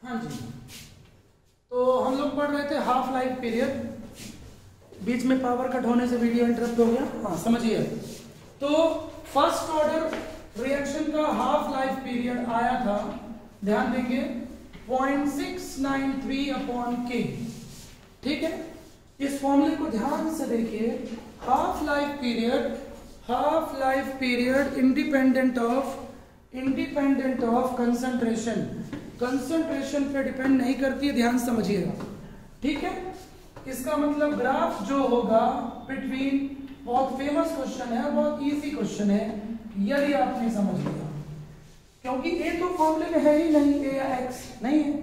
हाँ जी, तो हम लोग पढ़ रहे थे हाफ लाइफ पीरियड। बीच में पावर कट होने से वीडियो इंटरप्ट हो गया। हाँ समझिए, तो फर्स्ट ऑर्डर रिएक्शन का हाफ लाइफ पीरियड आया था, ध्यान देंगे 0.693 अपॉन के। ठीक है, इस फॉर्मूले को ध्यान से देखिए। Half life period independent of concentration पे डिपेंड नहीं करती है, ध्यान समझिएगा। ठीक है, इसका मतलब ग्राफ जो होगा बिटवीन, बहुत फेमस क्वेश्चन है, बहुत इजी क्वेश्चन है, यदि आपने समझ लिया, क्योंकि ए तो फॉर्मूले में है ही नहीं, ए या एक्स नहीं है,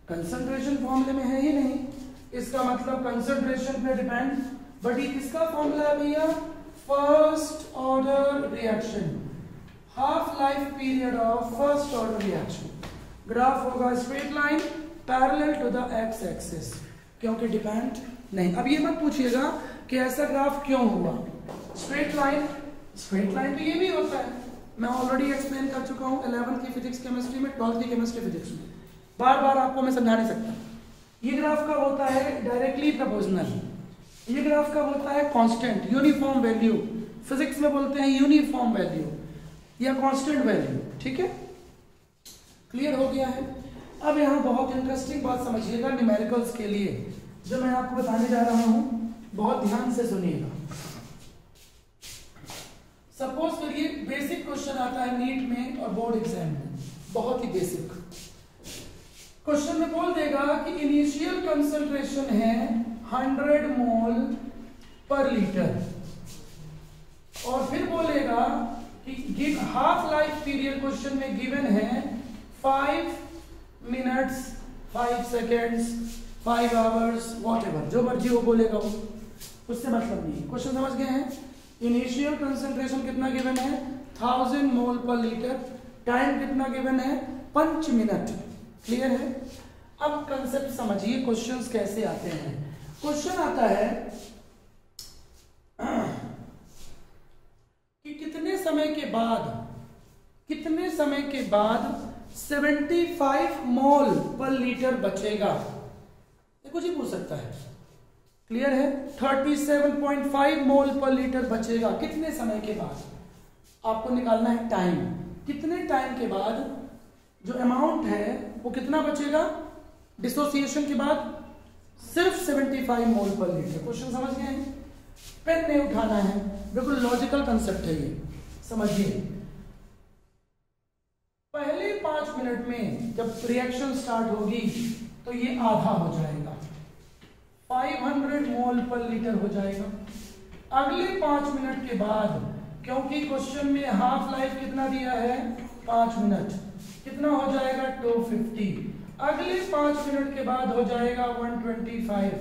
कंसंट्रेशन फॉर्मूले में है ही नहीं, इसका मतलब कंसंट्रेशन पे डिपेंड। बट ये किसका फॉर्मूला है भैया? First order reaction, half life period of first order reaction. Graph होगा straight line parallel to the x axis, क्योंकि डिपेंड नहीं। अब ये मत पूछिएगा कि ऐसा ग्राफ क्यों हुआ। स्ट्रेट लाइन तो ये भी होता है, मैं ऑलरेडी एक्सप्लेन कर चुका हूं 11th की फिजिक्स केमिस्ट्री में, 12th की केमिस्ट्री फिजिक्स में, बार बार आपको मैं समझा नहीं सकता। ये ग्राफ कब होता है? Directly proportional. ये ग्राफ कब होता है? कांस्टेंट, यूनिफॉर्म वैल्यू, फिजिक्स में बोलते हैं यूनिफॉर्म वैल्यू या कांस्टेंट वैल्यू। ठीक है, क्लियर हो गया है। अब यहाँ बहुत इंटरेस्टिंग बात समझिएगा न्यूमेरिकल्स के लिए, जो मैं आपको बताने जा रहा हूं, बहुत ध्यान से सुनिएगा। सपोज करिए बेसिक क्वेश्चन आता है नीट में और बोर्ड एग्जाम में, बहुत ही बेसिक क्वेश्चन में बोल देगा कि इनिशियल कंसंट्रेशन है 100 मोल पर लीटर, और फिर बोलेगा कि हाफ लाइफ पीरियड क्वेश्चन में गिवन है 5 मिनट्स, 5 सेकेंड्स, 5 आवर्स, वॉटएवर, जो मर्जी वो बोलेगा, वो उससे मतलब नहीं। क्वेश्चन समझ गए हैं? इनिशियल कंसंट्रेशन कितना गिवन है? 1000 मोल पर लीटर, टाइम कितना गिवन है? 5 मिनट। क्लियर है? अब कंसेप्ट समझिए, क्वेश्चंस कैसे आते हैं। क्वेश्चन आता है कि कितने समय के बाद 75 मोल पर लीटर बचेगा, ये कुछ ही पूछ सकता है। क्लियर है? 37.5 मोल पर लीटर बचेगा कितने समय के बाद? आपको निकालना है टाइम, कितने टाइम के बाद जो अमाउंट है वो कितना बचेगा डिसोसिएशन के बाद? सिर्फ 75 मोल पर लीटर। क्वेश्चन समझ गए हैं? पेन नहीं उठाना है, बिल्कुल लॉजिकल कंसेप्ट है ये, समझिए। पहले 5 मिनट में जब रिएक्शन स्टार्ट होगी तो ये आधा हो जाएगा, 500 मोल पर लीटर हो जाएगा। अगले 5 मिनट के बाद, क्योंकि क्वेश्चन में हाफ लाइफ कितना दिया है? 5 मिनट, कितना हो जाएगा? 250। अगले 5 मिनट के बाद हो जाएगा 125,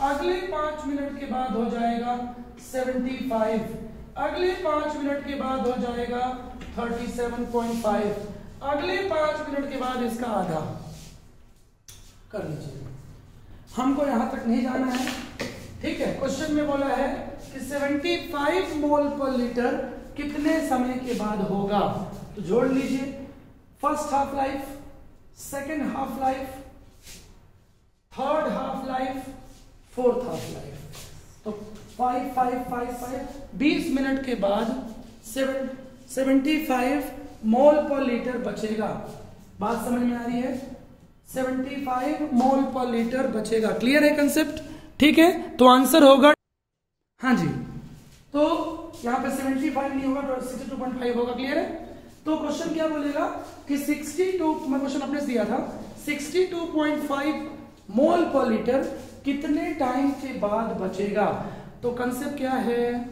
अगले 5 मिनट के बाद हो जाएगा 75, अगले 5 मिनट के बाद हो जाएगा 37.5, अगले 5 मिनट के बाद इसका आधा कर लीजिए। हमको यहां तक नहीं जाना है, ठीक है। क्वेश्चन में बोला है कि 75 मोल पर लीटर कितने समय के बाद होगा, तो जोड़ लीजिए। First half life, second half life, third half life, fourth half life, तो 5 5 5 5 20 मिनट के बाद 75 मोल पर लीटर बचेगा। बात समझ में आ रही है? 75 मोल पर लीटर बचेगा। क्लियर है कंसेप्ट? ठीक है, तो आंसर होगा, हाँ जी, तो यहां पे 75 नहीं होगा तो 62.5 होगा। क्लियर है? तो क्वेश्चन क्या बोलेगा कि 62, मैं क्वेश्चन अपने से दिया था, 62.5 मोल पर लीटर कितने टाइम के बाद बचेगा। तो कंसेप्ट क्या है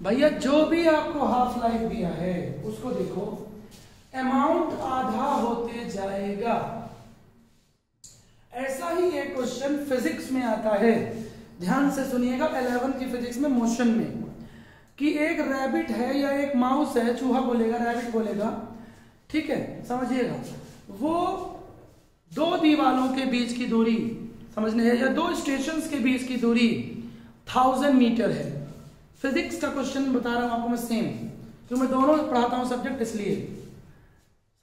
भैया? जो भी आपको हाफ लाइफ दिया है उसको देखो, अमाउंट आधा होते जाएगा। ऐसा ही एक क्वेश्चन फिजिक्स में आता है, ध्यान से सुनिएगा, 11th की फिजिक्स में मोशन में, कि एक रैबिट है या एक माउस है, चूहा बोलेगा, रैबिट बोलेगा, ठीक है, समझिएगा, वो 2 दीवालों के बीच की दूरी, समझने है, या 2 स्टेशंस के बीच की दूरी 1000 मीटर है। फिजिक्स का क्वेश्चन बता रहा हूं आपको मैं सेम, क्योंकि मैं दोनों पढ़ाता हूं सब्जेक्ट, इसलिए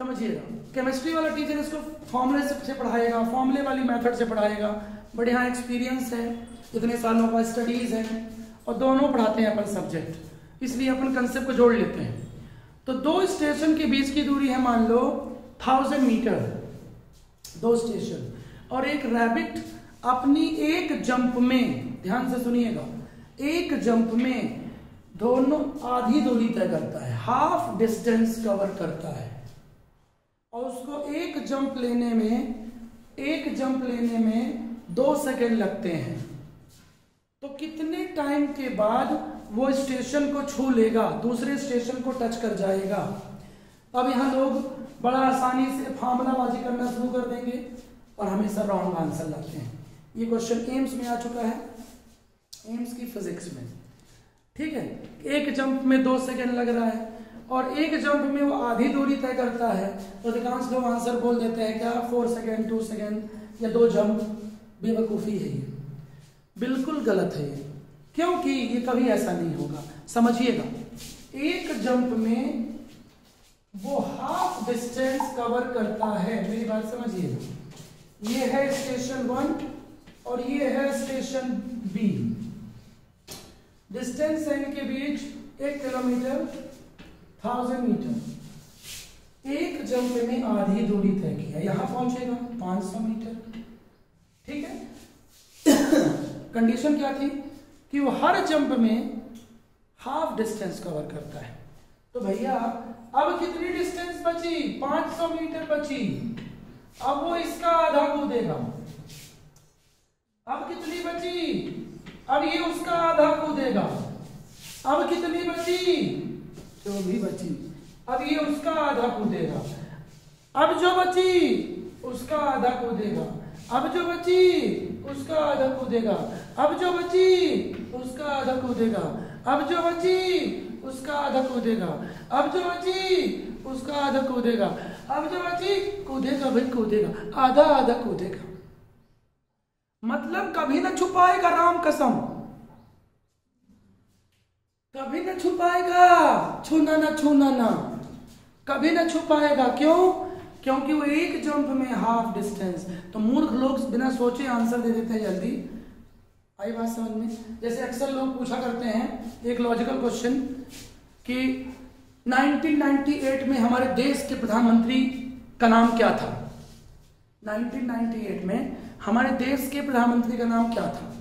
समझिएगा। केमिस्ट्री वाला टीचर इसको फॉर्मूले से पढ़ाएगा, फॉर्मूले वाली मेथड से पढ़ाएगा। बड़े यहाँ एक्सपीरियंस है, इतने सालों का स्टडीज है, और दोनों पढ़ाते हैं अपन सब्जेक्ट, इसलिए अपन कंसेप्ट को जोड़ लेते हैं। तो 2 स्टेशन के बीच की दूरी है मान लो 1000 मीटर, 2 स्टेशन, और एक रैबिट अपनी एक जंप में, ध्यान से सुनिएगा, एक जंप में दोनों आधी दूरी तय करता है, हाफ डिस्टेंस कवर करता है, और उसको एक जंप लेने में 2 सेकेंड लगते हैं। तो कितने टाइम के बाद वो स्टेशन को छू लेगा, दूसरे स्टेशन को टच कर जाएगा? अब यहाँ लोग बड़ा आसानी से फार्मूलाबाजी करना शुरू कर देंगे और हमेशा रॉन्ग आंसर लाते हैं। ये क्वेश्चन एम्स में आ चुका है, एम्स की फिजिक्स में, ठीक है। एक जंप में 2 सेकेंड लग रहा है और एक जंप में वो आधी दूरी तय करता है, तो अधिकांश लोग आंसर बोल देते हैं क्या 4 सेकेंड, 2 सेकेंड या 2 जंप। बेवकूफ़ी है ये, बिल्कुल गलत है ये, क्योंकि ये कभी ऐसा नहीं होगा। समझिएगा, एक जंप में वो हाफ डिस्टेंस कवर करता है। मेरी बात समझिएगा, ये है स्टेशन 1 और ये है स्टेशन बी, डिस्टेंस है इनके बीच 1 किलोमीटर, 1000 मीटर। एक जंप में आधी दूरी तय किया, यहां पहुंचेगा 500 मीटर, ठीक है। कंडीशन क्या थी कि वो हर जंप में हाफ डिस्टेंस कवर करता है। तो भैया अब कितनी डिस्टेंस बची? 500 मीटर बची। अब वो इसका आधा कूदेगा। अब कितनी बची? अब ये उसका आधा कूदेगा। अब कितनी बची? जो भी बची, अब ये उसका आधा कूदेगा। अब जो बची उसका आधा कूदेगा। अब जो बची उसका आधा कूदेगा। अब जो बची उसका आधा कूदेगा। अब जो बची उसका आधा कूदेगा। अब जो बची उसका आधा कूदेगा। अब जो बची कूदेगा भाई, कूदेगा, आधा आधा कूदेगा। मतलब कभी ना छुपाएगा, राम कसम, कभी ना छुपाएगा, छूना ना, छूना ना, कभी ना छुपाएगा। क्यों? क्योंकि वो एक जंप में हाफ डिस्टेंस। तो मूर्ख लोग बिना सोचे आंसर दे देते हैं जल्दी। आई बात समझ में? जैसे अक्सर लोग पूछा करते हैं एक लॉजिकल क्वेश्चन कि 1998 में हमारे देश के प्रधानमंत्री का नाम क्या था? 1998 में हमारे देश के प्रधानमंत्री का नाम क्या था?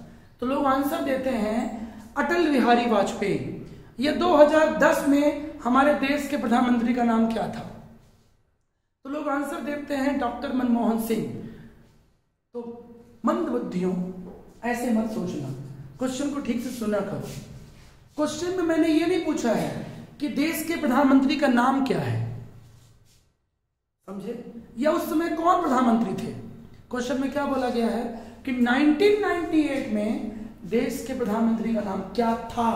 तो लोग आंसर देते हैं अटल बिहारी वाजपेयी। या 2010 में हमारे देश के प्रधानमंत्री का नाम क्या था? तो लोग आंसर देते हैं डॉक्टर मनमोहन सिंह। तो मंद बुद्धियों, ऐसे मत सोचना, क्वेश्चन को ठीक से सुना करो। क्वेश्चन में मैंने ये नहीं पूछा है कि देश के प्रधानमंत्री का नाम क्या है, समझे, या उस समय कौन प्रधानमंत्री थे। क्वेश्चन में क्या बोला गया है कि 1998 में देश के प्रधानमंत्री का नाम क्या था।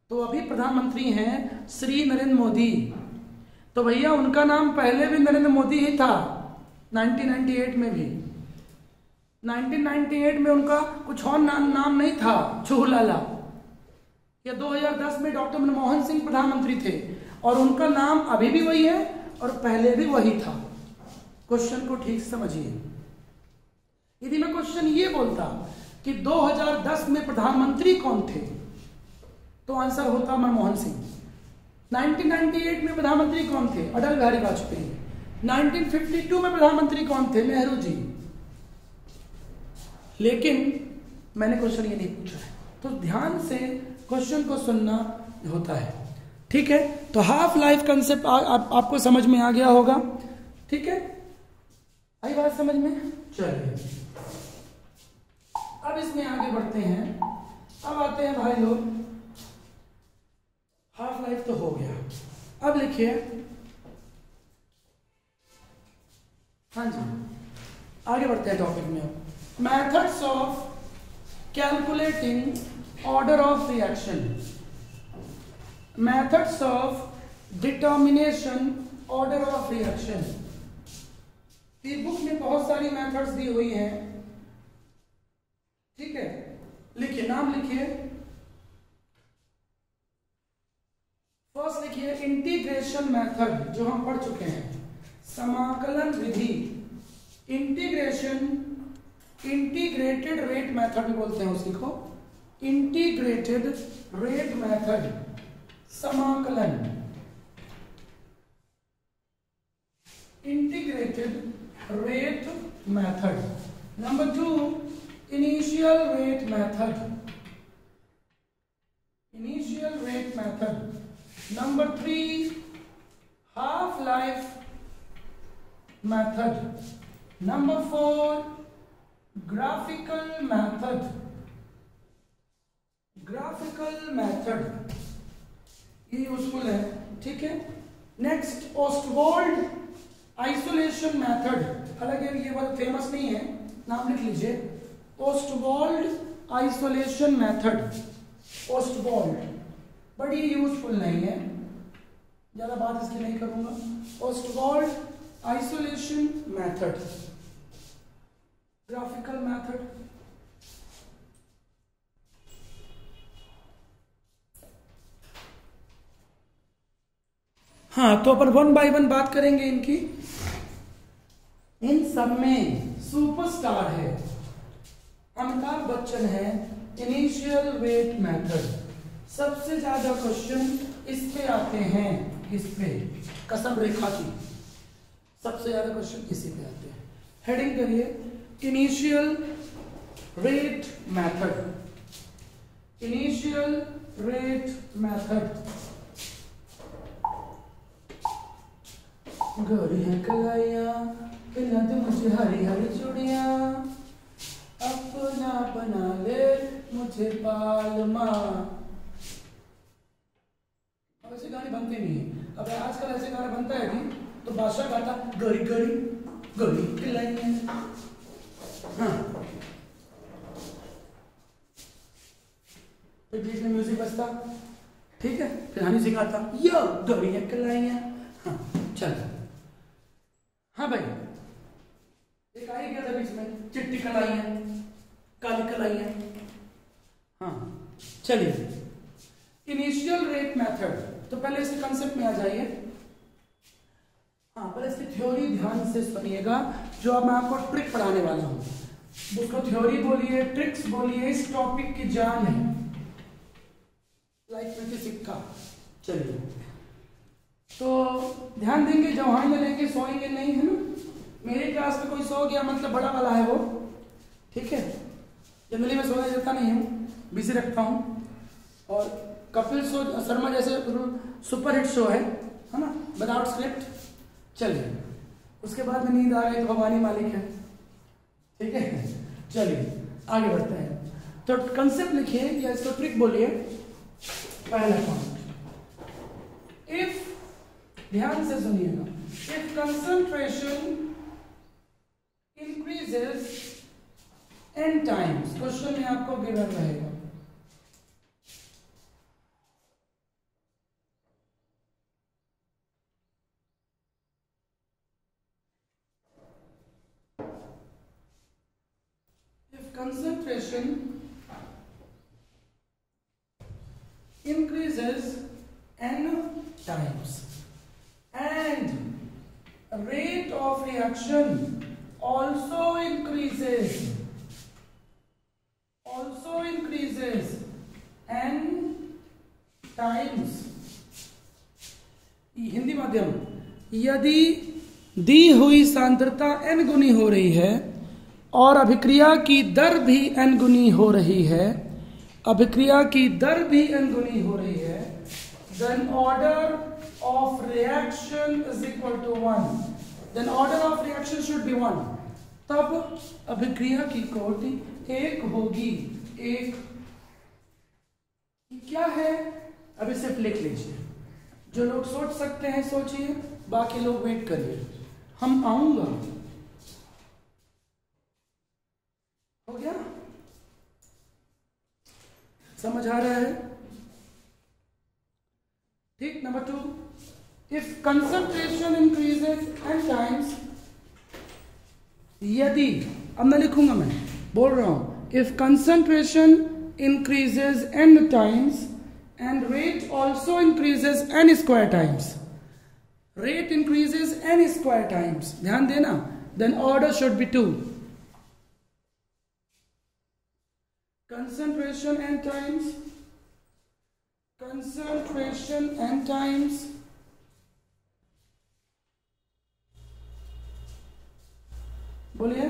तो अभी प्रधानमंत्री हैं श्री नरेंद्र मोदी। तो भैया उनका नाम पहले भी नरेंद्र मोदी ही था, 1998 में भी। 1998 में उनका कुछ और नाम नहीं था, चूहलाला। या 2010 में डॉक्टर मनमोहन सिंह प्रधानमंत्री थे और उनका नाम अभी भी वही है और पहले भी वही था। क्वेश्चन को ठीक से समझिए। यदि मैं क्वेश्चन ये बोलता कि 2010 में प्रधानमंत्री कौन थे, तो आंसर होता मनमोहन सिंह। 1998 में प्रधानमंत्री कौन थे? अटल बिहारी वाजपेयी। 1952 में प्रधानमंत्री कौन थे? नेहरू जी। लेकिन मैंने क्वेश्चन ये नहीं पूछा है, तो ध्यान से क्वेश्चन को सुनना होता है, ठीक है। तो हाफ लाइफ कंसेप्ट आपको समझ में आ गया होगा, ठीक है। आई बात समझ में? चलिए अब इसमें आगे बढ़ते हैं। अब आते हैं भाई लोग, हाफ लाइफ तो हो गया। अब लिखिए, हाँ जी, आगे बढ़ते हैं टॉपिक में। Methods of calculating order of reaction, methods of determination order of reaction. इस बुक में बहुत सारी मेथड्स दी हुई हैं, ठीक है। लिखिए, नाम लिखिए। फर्स्ट लिखिए इंटीग्रेशन इंटीग्रेशन मेथड जो हम पढ़ चुके हैं, समाकलन विधि, इंटीग्रेशन, इंटीग्रेटेड रेट मेथड भी बोलते हैं उसी को, इंटीग्रेटेड रेट मेथड, समाकलन, integrated rate method. Number 2, initial rate method, initial rate method. Number 3, half life method. Number 4, graphical method, graphical method, ये यूजफुल है, ठीक है। नेक्स्ट, ओस्टवॉल्ड आइसोलेशन मेथड, हालांकि ये बहुत फेमस नहीं है, नाम लिख लीजिए, ओस्टवॉल्ड आइसोलेशन मेथड, ओस्टवॉल्ड, बट ये यूजफुल नहीं है, ज्यादा बात इसकी नहीं करूंगा। ओस्टवॉल्ड आइसोलेशन मेथड, ग्राफिकल मेथड। हाँ, तो अपन 1 बाय 1 बात करेंगे इनकी। इन सब में सुपरस्टार है, अमिताभ बच्चन है, इनिशियल वेट मेथड। सबसे ज्यादा क्वेश्चन इस पे आते हैं, इस पे कसम रेखा की, सबसे ज्यादा क्वेश्चन इसी पे आते हैं। हेडिंग करिए, initial rate method, initial rate method. गोरी है कलाइया, पिला दे मुझे हरी हरी चूड़ियां, अपना बना ले मुझे पालमा। अब ऐसे गाने बनते नहीं है, अब आजकल ऐसे गाना बनता है कि तो बादशाह गाता गरी गरी गरी कलाइया। हाँ, फिर बीच में म्यूजिक बजता, ठीक है, फिर हनी सिंह आता, यो गरी है कलाइया। हाँ, चलो। हाँ भाई, एक आ ही गया था बीच में, चिट्टी कलाइयाँ, काली कलाइयाँ। हाँ, चलिए, इनिशियल रेट मेथड, तो पहले इसके कंसेप्ट में आ जाइए। हाँ, पहले इसकी थ्योरी ध्यान से सुनिएगा, जो अब मैं आपको ट्रिक पढ़ाने वाला हूँ, उसको थ्योरी बोलिए, ट्रिक्स बोलिए, इस टॉपिक की जान है, लाइफ में की सिक्का। चलिए, तो ध्यान देंगे, जब वहां लेंगे सोएंगे नहीं, है ना। मेरी क्लास में कोई सो गया मतलब बड़ा वाला है वो, ठीक है। जनरली मैं सोने देता नहीं हूँ, बिजी रखता हूँ। और कपिल शर्मा जैसे सुपर हिट शो है ना, विदाउट स्क्रिप्ट। चलिए, उसके बाद में नींद आ गई तो भवानी मालिक है, ठीक है। चलिए आगे बढ़ते हैं, तो कंसेप्ट लिखिए या इसको ट्रिक बोलिए। पहला पॉइंट, इफ, ध्यान से सुनिएगा, if concentration increases n times, question में आपको गिवन रहेगा, if concentration increases n times and rate of reaction also increases n times, Hindi माध्यम, यदि दी हुई सांद्रता n गुनी हो रही है और अभिक्रिया की दर भी n गुनी हो रही है, अभिक्रिया की दर भी n गुनी हो रही है, then order of reaction is equal to 1, then order of reaction should be 1, तब अभिक्रिया की कोटि 1 होगी। 1 क्या है, अब इसे लिख लीजिए, जो लोग सोच सकते हैं सोचिए, बाकी लोग वेट करिए, हम आऊंगा। हो गया, समझ आ रहा है, ठीक। Number 2, if concentration increases n times, यदि, अब मैं लिखूंगा, मैं बोल रहा हूं, if concentration increases n times and rate also increases n square times, Rate increases n square times. ध्यान देना. Then order should be 2. Concentration n times. Concentration n times. बोलिए.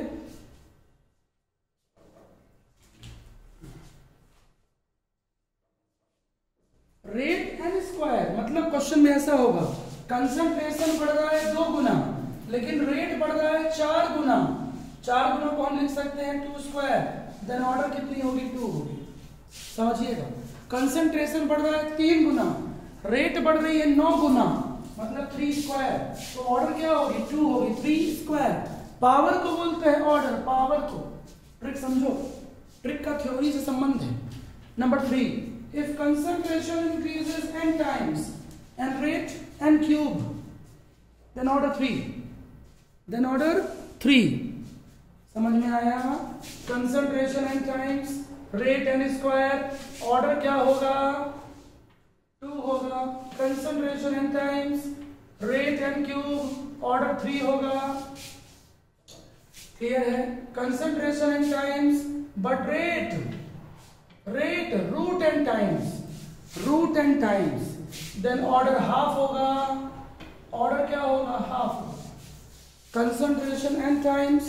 रेट एन स्क्वायर मतलब क्वेश्चन में ऐसा होगा, concentration बढ़ रहा है 2 गुना, लेकिन रेट बढ़ रहा है 4 गुना. 4 गुना को हम लिख सकते हैं 2 स्क्वायर. देन ऑर्डर कितनी होगी? 2 होगी. समझिएगा. कंसंट्रेशन बढ़ रहा है 3 गुना, रेट बढ़ रही है 9 गुना, मतलब 3 स्क्वायर. तो ऑर्डर क्या होगी? 2 होगी. 3 स्क्वायर. पावर को बोलते हैं ऑर्डर. पावर को. ट्रिक समझो. ट्रिक का थ्योरी से संबंध है. Number 3, if concentration increases n times and rate n cube, then order 3. Then order 3. समझ में आया? Concentration n times, rate n square, order क्या होगा? 2 होगा. Concentration n times, rate n cube, order 3 होगा. क्लियर है? Concentration n times, but rate root n times, then order half होगा. Order क्या होगा? Half. Concentration n times,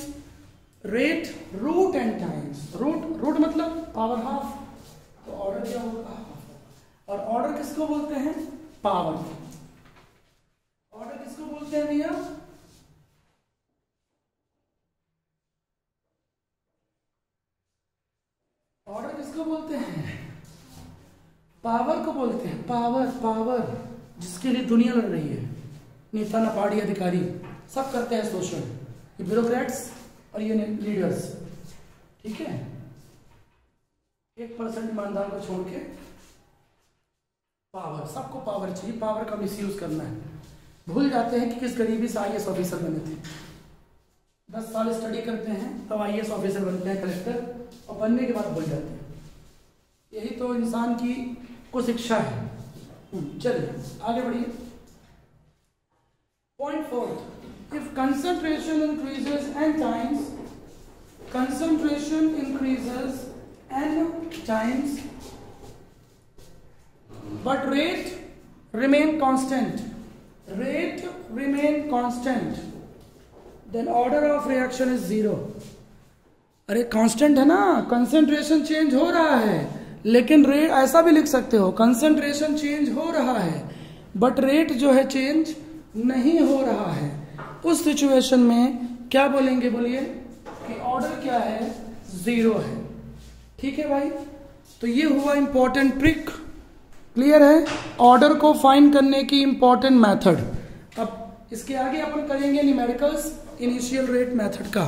rate root n times. Root मतलब power half. तो order क्या होगा? Half. और ऑर्डर किसको बोलते हैं? पावर. ऑर्डर किसको बोलते हैं भैया? ऑर्डर किसको बोलते हैं? पावर को बोलते हैं. पावर जिसके लिए दुनिया लड़ रही है. नेता ना पार्टी अधिकारी सब करते हैं शोषण. ये ब्यूरोक्रेट्स और ये लीडर्स. ठीक है. 1% ईमानदार को छोड़ के पावर. सबको पावर चाहिए. पावर का मिसयूज करना है. भूल जाते हैं कि किस गरीबी से IAS ऑफिसर बने थे. 10 साल स्टडी करते हैं तब IAS ऑफिसर बनते हैं, कलेक्टर, और बनने के बाद भूल जाते हैं. यही तो इंसान की कुशिक्षा है. चलिए आगे बढ़िए. Point 4, if concentration increases n times, concentration increases n times, but rate remain constant, then order of reaction is 0. अरे कांस्टेंट है ना, कंसंट्रेशन चेंज हो रहा है, लेकिन रेट ऐसा भी लिख सकते हो, कंसंट्रेशन चेंज हो रहा है बट रेट जो है चेंज नहीं हो रहा है. उस सिचुएशन में क्या बोलेंगे? बोलिए कि ऑर्डर क्या है? 0 है. ठीक है भाई. तो ये हुआ इंपॉर्टेंट ट्रिक. क्लियर है? ऑर्डर को फाइंड करने की इंपॉर्टेंट मेथड. अब इसके आगे अपन करेंगे न्यूमेरिकल्स इनिशियल रेट मेथड का.